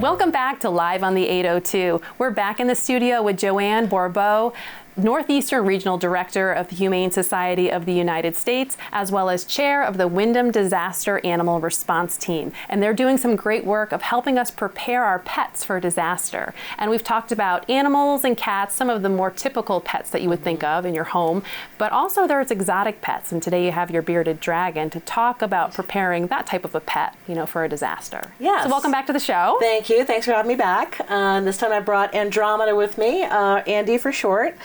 Welcome back to Live on the 802. We're back in the studio with Joanne Bourbeau, Northeastern Regional Director of the Humane Society of the United States, as well as Chair of the Windham Disaster Animal Response Team. And they're doing some great work of helping us prepare our pets for disaster. And we've talked about animals and cats, some of the more typical pets that you would think of in your home, but also there's exotic pets. And today you have your bearded dragon to talk about preparing that type of a pet, for a disaster. Yes. So welcome back to the show. Thank you. Thanks for having me back. This time I brought Andromeda with me, Andy for short.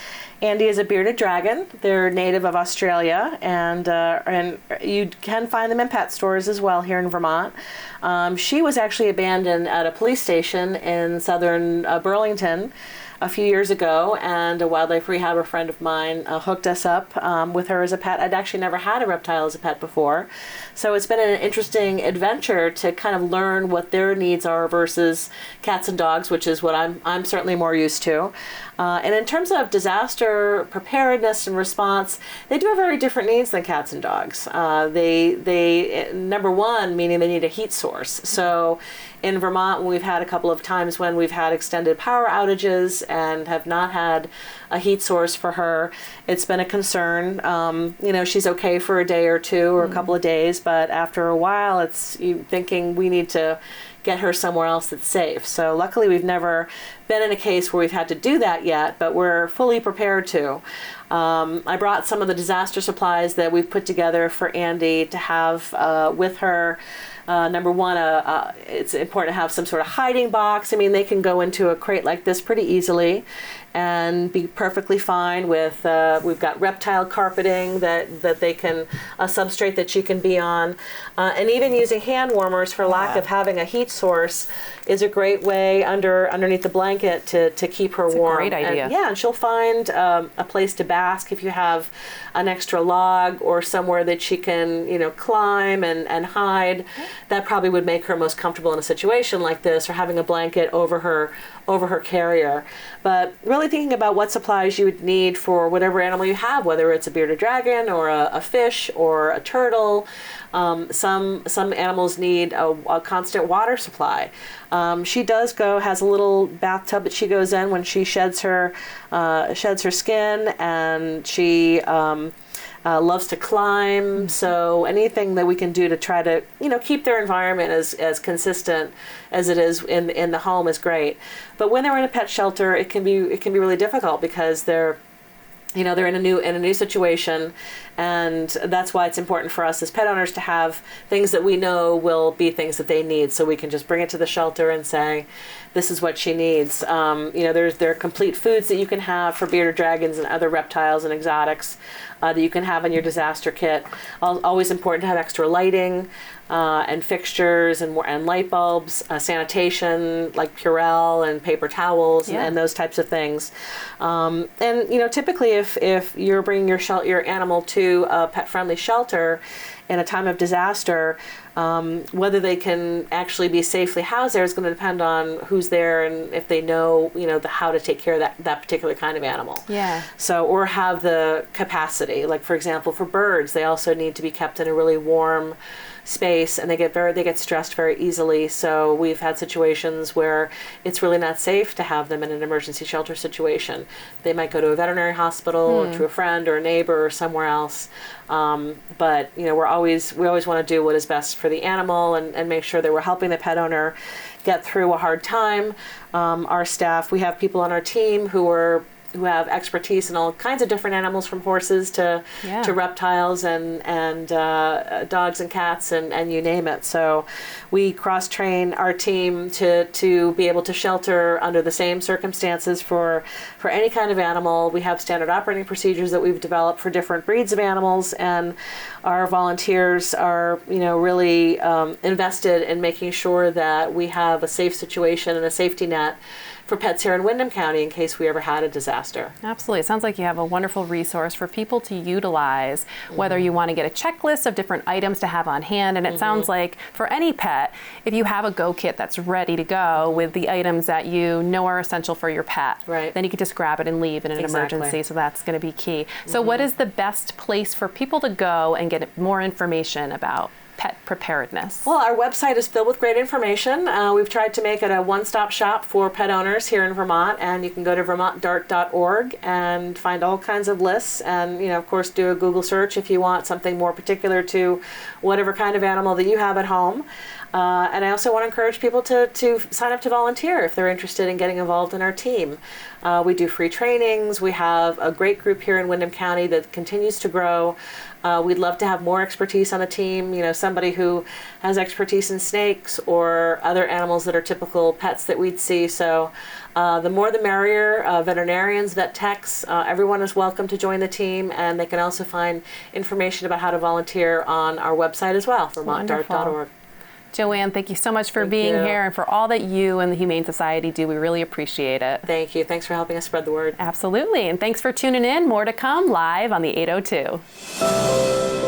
Andy is a bearded dragon. They're native of Australia, and you can find them in pet stores as well here in Vermont. She was actually abandoned at a police station in southern Burlington a few years ago, and a wildlife rehabber friend of mine hooked us up with her as a pet. I'd actually never had a reptile as a pet before, so it's been an interesting adventure to kind of learn what their needs are versus cats and dogs, which is what I'm certainly more used to. And in terms of disaster preparedness and response, they do have very different needs than cats and dogs. They number one, meaning they need a heat source. So in Vermont, we've had a couple of times when we've had extended power outages and have not had a heat source for her. It's been a concern. She's okay for a day or two or a couple of days, but after a while, it's you thinking we need to get her somewhere else that's safe. So luckily we've never been in a case where we've had to do that yet, but we're fully prepared to. I brought some of the disaster supplies that we've put together for Andy to have with her. Number one, it's important to have some sort of hiding box. I mean, they can go into a crate like this pretty easily and be perfectly fine with, we've got reptile carpeting that they can, a substrate that she can be on. And even using hand warmers for lack of having a heat source is a great way underneath the blanket to keep her warm. That's a great idea. And she'll find a place to bask if you have an extra log or somewhere that she can, climb and hide. That probably would make her most comfortable in a situation like this, or having a blanket over her carrier. But really thinking about what supplies you would need for whatever animal you have, whether it's a bearded dragon or a fish or a turtle. Some animals need a constant water supply. She has a little bathtub that she goes in when she sheds her skin, and she loves to climb. So anything that we can do to try to keep their environment as consistent as it is in the home is great. But when they're in a pet shelter, it can be really difficult because they're in a new situation, and that's why it's important for us as pet owners to have things that we know will be things that they need, so we can just bring it to the shelter and say, this is what she needs. There are complete foods that you can have for bearded dragons and other reptiles and exotics that you can have in your disaster kit. Always important to have extra lighting and fixtures and light bulbs, sanitation like Purell and paper towels and those types of things. Typically if you're bringing your animal to a pet-friendly shelter in a time of disaster, whether they can actually be safely housed there is going to depend on who's there and if they know, how to take care of that particular kind of animal. Yeah. So, or have the capacity. Like, for example, for birds, they also need to be kept in a really warm space, and they get stressed very easily. So we've had situations where it's really not safe to have them in an emergency shelter situation. They might go to a veterinary hospital or to a friend or a neighbor or somewhere else. But we always want to do what is best for the animal and make sure that we're helping the pet owner get through a hard time. Our staff, we have people on our team who have expertise in all kinds of different animals, from horses to reptiles and dogs and cats and you name it. So we cross-train our team to be able to shelter under the same circumstances for any kind of animal. We have standard operating procedures that we've developed for different breeds of animals, and our volunteers are really invested in making sure that we have a safe situation and a safety net for pets here in Windham County in case we ever had a disaster. Absolutely. It sounds like you have a wonderful resource for people to utilize, whether you want to get a checklist of different items to have on hand. And it sounds like for any pet, if you have a go kit that's ready to go with the items that you know are essential for your pet, then you can just grab it and leave in an emergency. So that's going to be key. So what is the best place for people to go and get more information about pet preparedness? Well, our website is filled with great information. We've tried to make it a one-stop shop for pet owners here in Vermont, and you can go to vermontdart.org and find all kinds of lists, and of course, do a Google search if you want something more particular to whatever kind of animal that you have at home. And I also want to encourage people to sign up to volunteer if they're interested in getting involved in our team. We do free trainings. We have a great group here in Windham County that continues to grow. We'd love to have more expertise on the team, somebody who has expertise in snakes or other animals that are typical pets that we'd see. So the more the merrier. Veterinarians, vet techs, everyone is welcome to join the team, and they can also find information about how to volunteer on our website as well, vermontdart.org. Joanne, thank you so much for being here and for all that you and the Humane Society do. We really appreciate it. Thank you. Thanks for helping us spread the word. Absolutely. And thanks for tuning in. More to come live on the 802.